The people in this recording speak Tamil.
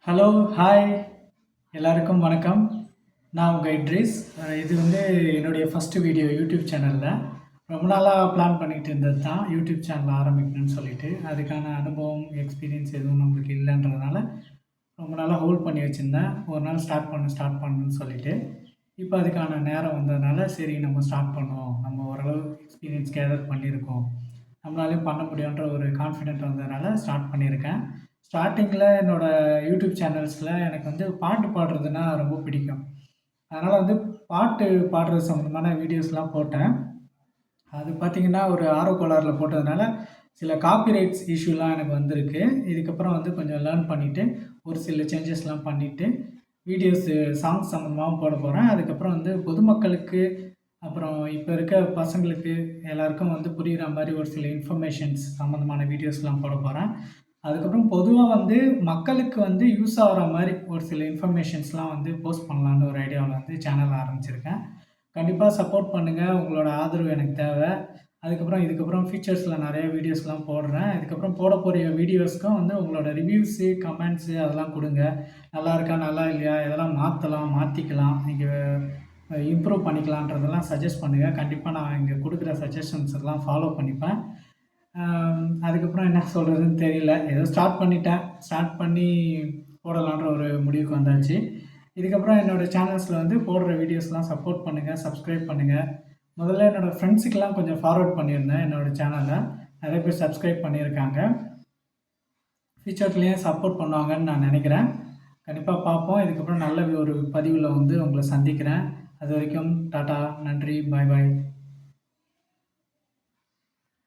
ஹலோ, ஹாய் எல்லாருக்கும் வணக்கம். நான் உங்கள் இட்ரிஸ். இது வந்து என்னுடைய ஃபஸ்ட்டு வீடியோ யூடியூப் சேனலில். ரொம்ப நாளாக பிளான் பண்ணிகிட்டு இருந்தது தான் யூடியூப் சேனல் ஆரம்பிக்கணும்னு சொல்லிட்டு. அதுக்கான அனுபவம், எக்ஸ்பீரியன்ஸ் எதுவும் நம்மளுக்கு இல்லைன்றதுனால ரொம்ப நாளாக ஹோல்ட் பண்ணி வச்சுருந்தேன். ஒரு நாள் ஸ்டார்ட் பண்ணணும்னு சொல்லிட்டு. இப்போ அதுக்கான நேரம் வந்ததுனால சரி நம்ம ஸ்டார்ட் பண்ணுவோம். நம்ம ஓரளவு எக்ஸ்பீரியன்ஸ் கேதர் பண்ணியிருக்கோம். நம்மளாலேயும் பண்ண முடியுன்ற ஒரு கான்ஃபிடென்ட் வந்ததுனால ஸ்டார்ட் பண்ணியிருக்கேன். ஸ்டார்ட்டிங்கில் என்னோடய யூடியூப் சேனல்ஸில் எனக்கு வந்து பாட்டு பாடுறதுன்னா ரொம்ப பிடிக்கும். அதனால் வந்து பாட்டு பாடுறது சம்மந்தமான வீடியோஸ்லாம் போட்டேன். அது பார்த்திங்கன்னா ஒரு ஆர்வக்கோளாறில் போட்டதுனால சில காப்பிரைட்ஸ் இஷ்யூலாம் எனக்கு வந்திருக்கு. இதுக்கப்புறம் வந்து கொஞ்சம் லேர்ன் பண்ணிவிட்டு ஒரு சில சேஞ்சஸ்லாம் பண்ணிவிட்டு வீடியோஸு சாங்ஸ் சம்மந்தமாகவும் போட போகிறேன். அதுக்கப்புறம் வந்து பொதுமக்களுக்கு அப்புறம் இப்போ இருக்க பசங்களுக்கு எல்லாருக்கும் வந்து புரிகிற மாதிரி ஒரு சில இன்ஃபர்மேஷன்ஸ் சம்மந்தமான வீடியோஸ்லாம் போட போகிறேன். அதுக்கப்புறம் பொதுவாக வந்து மக்களுக்கு வந்து யூஸ் ஆகிற மாதிரி ஒரு சில இன்ஃபர்மேஷன்ஸ்லாம் வந்து போஸ்ட் பண்ணலான்னு ஒரு ஐடியாவில் வந்து சேனல் ஆரம்பிச்சிருக்கேன். கண்டிப்பாக சப்போர்ட் பண்ணுங்கள். உங்களோட ஆதரவு எனக்கு தேவை. இதுக்கப்புறம் ஃபியூச்சர்ஸில் நிறைய வீடியோஸ்லாம் போடுறேன். இதுக்கப்புறம் போட போகிற வீடியோஸ்க்கும் வந்து உங்களோட ரிவ்யூஸு, கமெண்ட்ஸு அதெல்லாம் கொடுங்க. நல்லா இருக்கா, நல்லா இல்லையா, எதெல்லாம் மாற்றலாம், மாற்றிக்கலாம், நீங்கள் இம்ப்ரூவ் பண்ணிக்கலான்றதெல்லாம் சஜெஸ்ட் பண்ணுங்கள். கண்டிப்பாக நான் இங்கே கொடுக்குற சஜஷன்ஸ் எல்லாம் ஃபாலோ பண்ணிப்பேன். அதுக்கப்புறம் என்ன சொல்கிறதுன்னு தெரியல. ஏதோ ஸ்டார்ட் பண்ணிட்டேன். ஸ்டார்ட் பண்ணி போடலான்ற ஒரு முடிவுக்கு வந்தாச்சு. இதுக்கப்புறம் என்னோடய சேனல்ஸில் வந்து போடுற வீடியோஸ்லாம் சப்போர்ட் பண்ணுங்கள், சப்ஸ்கிரைப் பண்ணுங்கள். முதல்ல என்னோடய ஃப்ரெண்ட்ஸுக்கெலாம் கொஞ்சம் ஃபார்வர்ட் பண்ணியிருந்தேன் என்னோடய சேனலை. நிறைய பேர் சப்ஸ்கிரைப் பண்ணியிருக்காங்க. ஃபியூச்சர்லேயும் சப்போர்ட் பண்ணுவாங்கன்னு நான் நினைக்கிறேன். கண்டிப்பாக பார்ப்போம். இதுக்கப்புறம் நல்ல ஒரு பதிவில் வந்து உங்களை சந்திக்கிறேன். அது வரைக்கும் டாட்டா, நன்றி, பாய் பாய்.